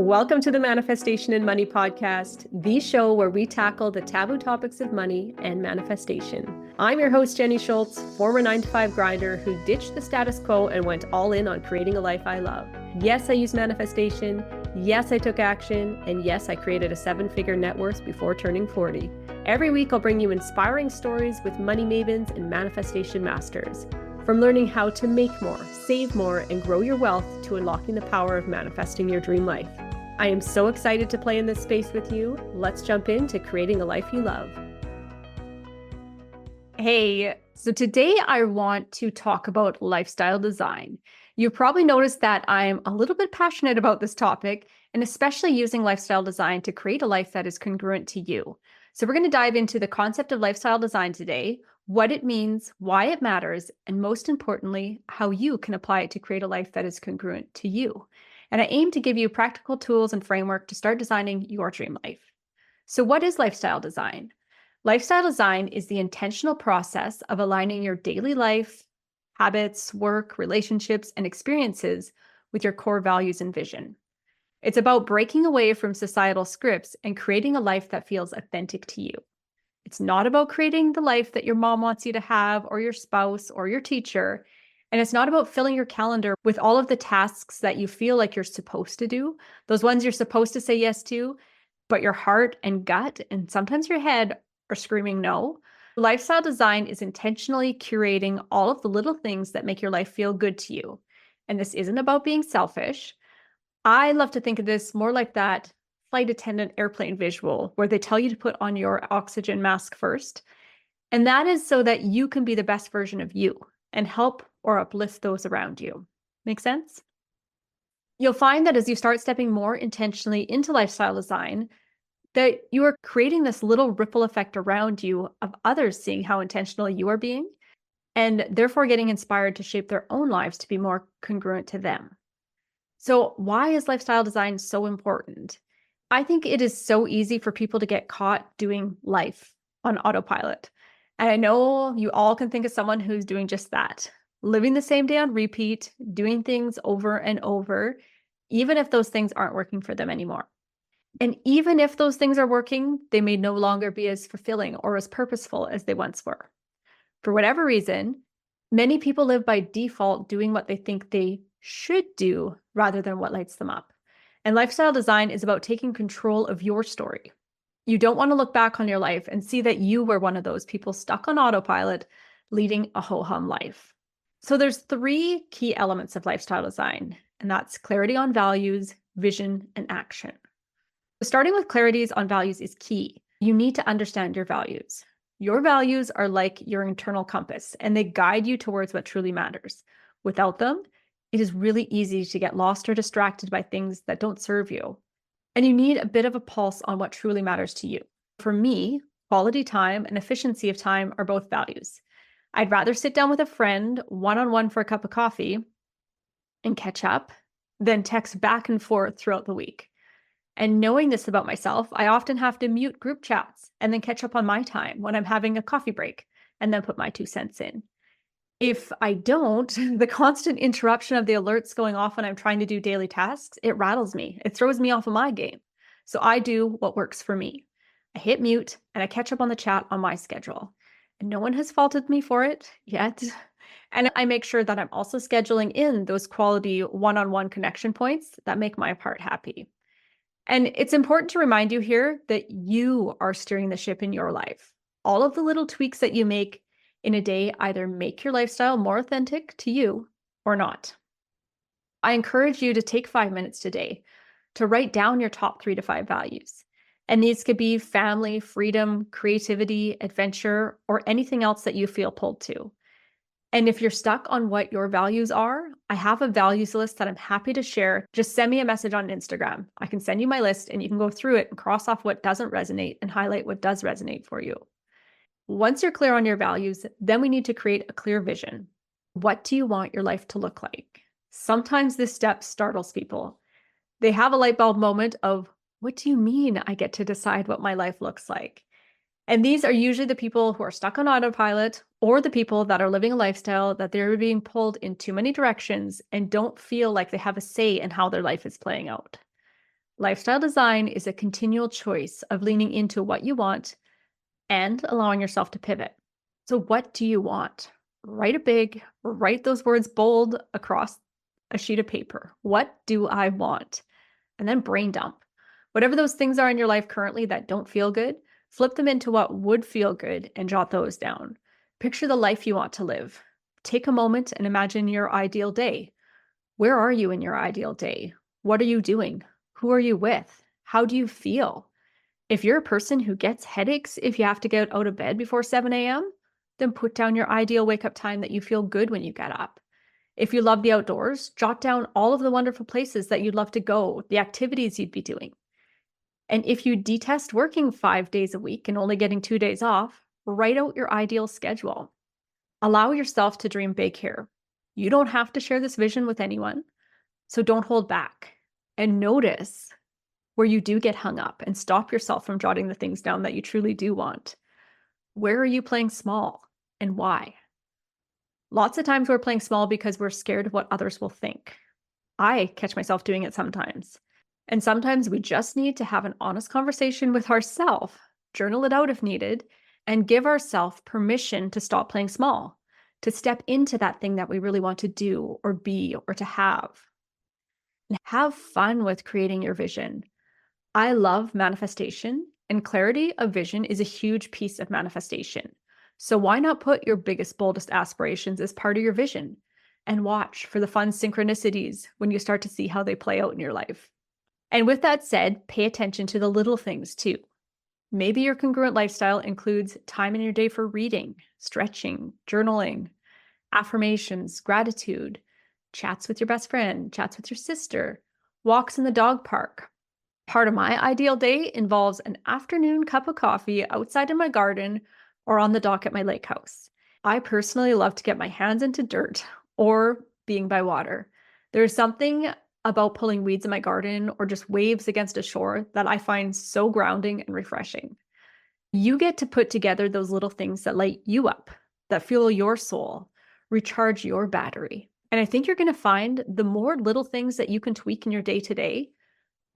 Welcome to the Manifestation and Money podcast, the show where we tackle the taboo topics of money and manifestation. I'm your host, Jenny Schultz, former 9-to-5 grinder who ditched the status quo and went all in on creating a life I love. Yes, I used manifestation. Yes, I took action. And yes, I created a 7-figure net worth before turning 40. Every week, I'll bring you inspiring stories with money mavens and manifestation masters. From learning how to make more, save more, and grow your wealth to unlocking the power of manifesting your dream life. I am so excited to play in this space with you. Let's jump into creating a life you love. Hey, so today I want to talk about lifestyle design. You've probably noticed that I'm a little bit passionate about this topic, and especially using lifestyle design to create a life that is congruent to you. So we're going to dive into the concept of lifestyle design today, what it means, why it matters, and most importantly, how you can apply it to create a life that is congruent to you. And I aim to give you practical tools and framework to start designing your dream life. So what is lifestyle design? Lifestyle design is the intentional process of aligning your daily life, habits, work, relationships, and experiences with your core values and vision. It's about breaking away from societal scripts and creating a life that feels authentic to you. It's not about creating the life that your mom wants you to have, or your spouse, or your teacher. And it's not about filling your calendar with all of the tasks that you feel like you're supposed to do, those ones you're supposed to say yes to, but your heart and gut, and sometimes your head, are screaming no. Lifestyle design is intentionally curating all of the little things that make your life feel good to you. And this isn't about being selfish. I love to think of this more like that flight attendant airplane visual where they tell you to put on your oxygen mask first. And that is so that you can be the best version of you and help or uplift those around you. Make sense? You'll find that as you start stepping more intentionally into lifestyle design, that you are creating this little ripple effect around you of others seeing how intentional you are being, and therefore getting inspired to shape their own lives to be more congruent to them. So why is lifestyle design so important? I think it is so easy for people to get caught doing life on autopilot. And I know you all can think of someone who's doing just that, living the same day on repeat, doing things over and over, even if those things aren't working for them anymore. And even if those things are working, they may no longer be as fulfilling or as purposeful as they once were. For whatever reason, many people live by default doing what they think they should do rather than what lights them up. And lifestyle design is about taking control of your story. You don't want to look back on your life and see that you were one of those people stuck on autopilot, leading a ho-hum life. So there's 3 key elements of lifestyle design, and that's clarity on values, vision, and action. Starting with clarity on values is key. You need to understand your values. Your values are like your internal compass, and they guide you towards what truly matters. Without them, it is really easy to get lost or distracted by things that don't serve you. And you need a bit of a pulse on what truly matters to you. For me, quality time and efficiency of time are both values. I'd rather sit down with a friend one-on-one for a cup of coffee and catch up than text back and forth throughout the week. And knowing this about myself, I often have to mute group chats and then catch up on my time when I'm having a coffee break and then put my 2 cents in. If I don't, the constant interruption of the alerts going off when I'm trying to do daily tasks, it rattles me. It throws me off of my game. So I do what works for me. I hit mute and I catch up on the chat on my schedule. And no one has faulted me for it yet. And I make sure that I'm also scheduling in those quality one-on-one connection points that make my heart happy. And it's important to remind you here that you are steering the ship in your life. All of the little tweaks that you make in a day either make your lifestyle more authentic to you or not. I encourage you to take 5 minutes today to write down your top 3 to 5 values. And these could be family, freedom, creativity, adventure, or anything else that you feel pulled to. And if you're stuck on what your values are, I have a values list that I'm happy to share. Just send me a message on Instagram. I can send you my list and you can go through it and cross off what doesn't resonate and highlight what does resonate for you. Once you're clear on your values, then we need to create a clear vision. What do you want your life to look like? Sometimes this step startles people. They have a light bulb moment of, what do you mean I get to decide what my life looks like? And these are usually the people who are stuck on autopilot or the people that are living a lifestyle that they're being pulled in too many directions and don't feel like they have a say in how their life is playing out. Lifestyle design is a continual choice of leaning into what you want and allowing yourself to pivot. So, what do you want? Write it big, write those words bold across a sheet of paper. What do I want? And then brain dump. Whatever those things are in your life currently that don't feel good, flip them into what would feel good and jot those down. Picture the life you want to live. Take a moment and imagine your ideal day. Where are you in your ideal day? What are you doing? Who are you with? How do you feel? If you're a person who gets headaches if you have to get out of bed before 7 a.m., then put down your ideal wake up time that you feel good when you get up. If you love the outdoors, jot down all of the wonderful places that you'd love to go, the activities you'd be doing. And if you detest working 5 days a week and only getting 2 days off, write out your ideal schedule. Allow yourself to dream big here. You don't have to share this vision with anyone, so don't hold back. And notice where you do get hung up and stop yourself from jotting the things down that you truly do want. Where are you playing small and why? Lots of times we're playing small because we're scared of what others will think. I catch myself doing it sometimes. And sometimes we just need to have an honest conversation with ourselves, journal it out if needed, and give ourselves permission to stop playing small, to step into that thing that we really want to do or be or to have. And have fun with creating your vision. I love manifestation, and clarity of vision is a huge piece of manifestation. So why not put your biggest, boldest aspirations as part of your vision and watch for the fun synchronicities when you start to see how they play out in your life? And with that said, pay attention to the little things too. Maybe your congruent lifestyle includes time in your day for reading, stretching, journaling, affirmations, gratitude, chats with your best friend, chats with your sister, walks in the dog park. Part of my ideal day involves an afternoon cup of coffee outside in my garden or on the dock at my lake house. I personally love to get my hands into dirt or being by water. There's something about pulling weeds in my garden or just waves against a shore that I find so grounding and refreshing. You get to put together those little things that light you up, that fuel your soul, recharge your battery. And I think you're going to find the more little things that you can tweak in your day to day,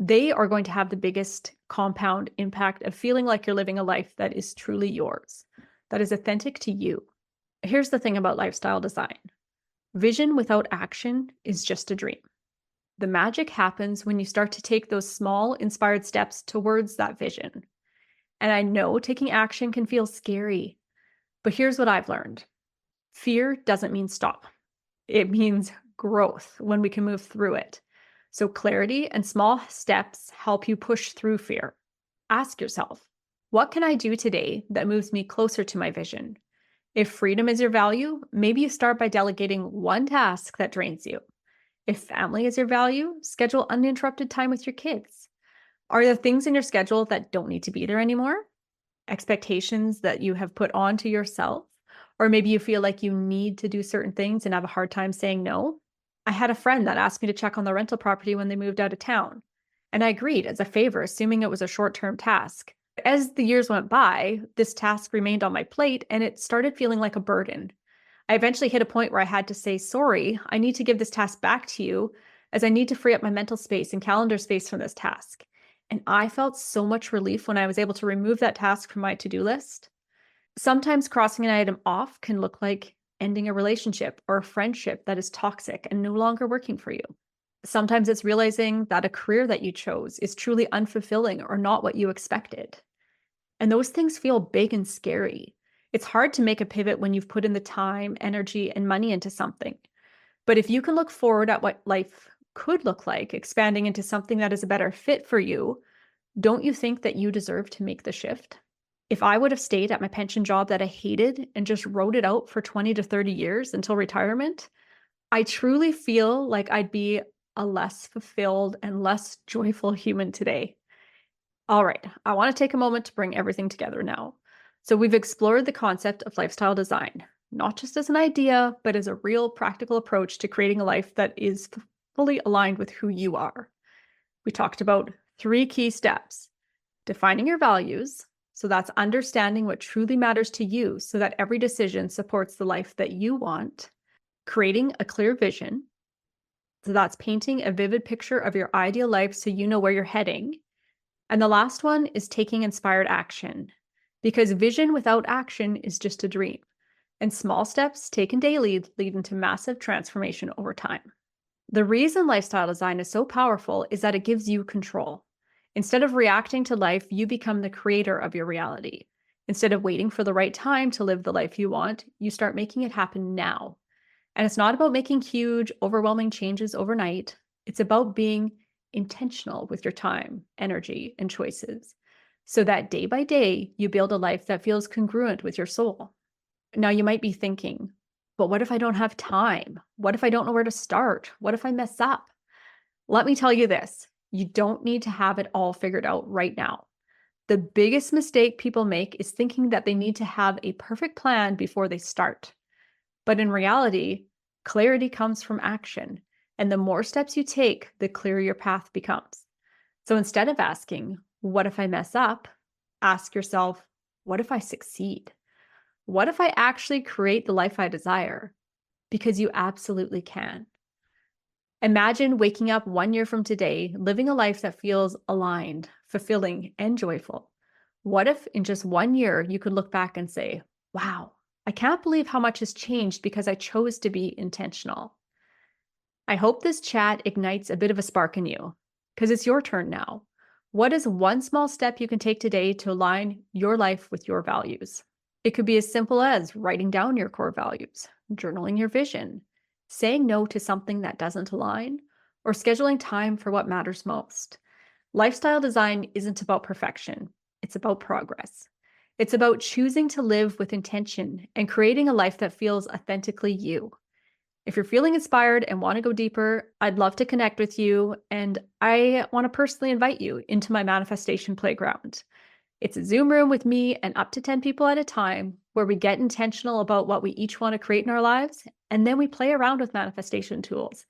they are going to have the biggest compound impact of feeling like you're living a life that is truly yours, that is authentic to you. Here's the thing about lifestyle design. Vision without action is just a dream. The magic happens when you start to take those small, inspired steps towards that vision. And I know taking action can feel scary, but here's what I've learned. Fear doesn't mean stop. It means growth when we can move through it. So clarity and small steps help you push through fear. Ask yourself, what can I do today that moves me closer to my vision? If freedom is your value, maybe you start by delegating one task that drains you. If family is your value, schedule uninterrupted time with your kids. Are there things in your schedule that don't need to be there anymore? Expectations that you have put onto yourself? Or maybe you feel like you need to do certain things and have a hard time saying no? I had a friend that asked me to check on the rental property when they moved out of town, and I agreed as a favor, assuming it was a short-term task. As the years went by, this task remained on my plate, and it started feeling like a burden. I eventually hit a point where I had to say, sorry, I need to give this task back to you, as I need to free up my mental space and calendar space from this task. And I felt so much relief when I was able to remove that task from my to-do list. Sometimes crossing an item off can look like ending a relationship or a friendship that is toxic and no longer working for you. Sometimes it's realizing that a career that you chose is truly unfulfilling or not what you expected. And those things feel big and scary. It's hard to make a pivot when you've put in the time, energy, and money into something. But if you can look forward at what life could look like, expanding into something that is a better fit for you, don't you think that you deserve to make the shift? If I would have stayed at my pension job that I hated and just rode it out for 20 to 30 years until retirement, I truly feel like I'd be a less fulfilled and less joyful human today. All right, I want to take a moment to bring everything together now. So we've explored the concept of lifestyle design, not just as an idea, but as a real practical approach to creating a life that is fully aligned with who you are. We talked about 3 key steps: defining your values. So that's understanding what truly matters to you so that every decision supports the life that you want. Creating a clear vision. So that's painting a vivid picture of your ideal life so you know where you're heading. And the last one is taking inspired action, because vision without action is just a dream. And small steps taken daily lead into massive transformation over time. The reason lifestyle design is so powerful is that it gives you control. Instead of reacting to life, you become the creator of your reality. Instead of waiting for the right time to live the life you want, you start making it happen now. And it's not about making huge, overwhelming changes overnight. It's about being intentional with your time, energy, and choices, so that day by day, you build a life that feels congruent with your soul. Now, you might be thinking, but what if I don't have time? What if I don't know where to start? What if I mess up? Let me tell you this, you don't need to have it all figured out right now. The biggest mistake people make is thinking that they need to have a perfect plan before they start. But in reality, clarity comes from action. And the more steps you take, the clearer your path becomes. So instead of asking, what if I mess up? Ask yourself, what if I succeed? What if I actually create the life I desire? Because you absolutely can. Imagine waking up 1 year from today, living a life that feels aligned, fulfilling, and joyful. What if in just 1 year, you could look back and say, wow, I can't believe how much has changed because I chose to be intentional. I hope this chat ignites a bit of a spark in you, because it's your turn now. What is one small step you can take today to align your life with your values? It could be as simple as writing down your core values, journaling your vision, saying no to something that doesn't align, or scheduling time for what matters most. Lifestyle design isn't about perfection. It's about progress. It's about choosing to live with intention and creating a life that feels authentically you. If you're feeling inspired and want to go deeper, I'd love to connect with you, and I want to personally invite you into my manifestation playground. It's a Zoom room with me and up to 10 people at a time where we get intentional about what we each want to create in our lives, and then we play around with manifestation tools.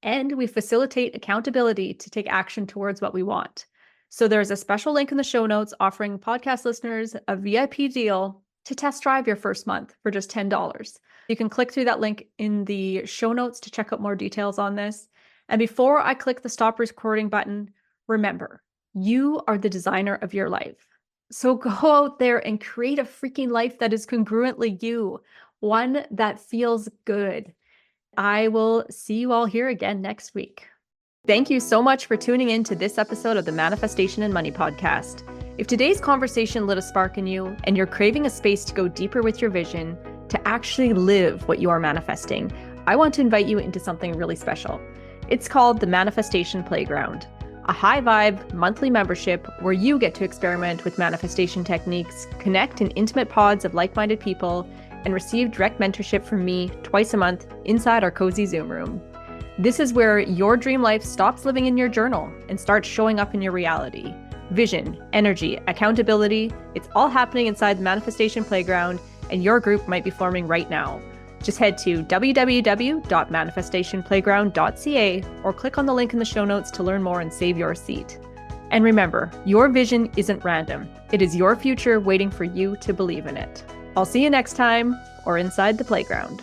And we facilitate accountability to take action towards what we want. So there's a special link in the show notes offering podcast listeners a VIP deal to test drive your first month for just $10. You can click through that link in the show notes to check out more details on this. And before I click the stop recording button, remember, you are the designer of your life. So go out there and create a freaking life that is congruently you, one that feels good. I will see you all here again next week. Thank you so much for tuning in to this episode of the Manifestation and Money Podcast. If today's conversation lit a spark in you and you're craving a space to go deeper with your vision, to actually live what you are manifesting, I want to invite you into something really special. It's called the Manifestation Playground, a high vibe monthly membership where you get to experiment with manifestation techniques, connect in intimate pods of like-minded people, and receive direct mentorship from me twice a month inside our cozy Zoom room. This is where your dream life stops living in your journal and starts showing up in your reality. Vision, energy, accountability, it's all happening inside the Manifestation Playground, and your group might be forming right now. Just head to www.manifestationplayground.ca or click on the link in the show notes to learn more and save your seat. And remember, your vision isn't random. It is your future waiting for you to believe in it. I'll see you next time, or inside the playground.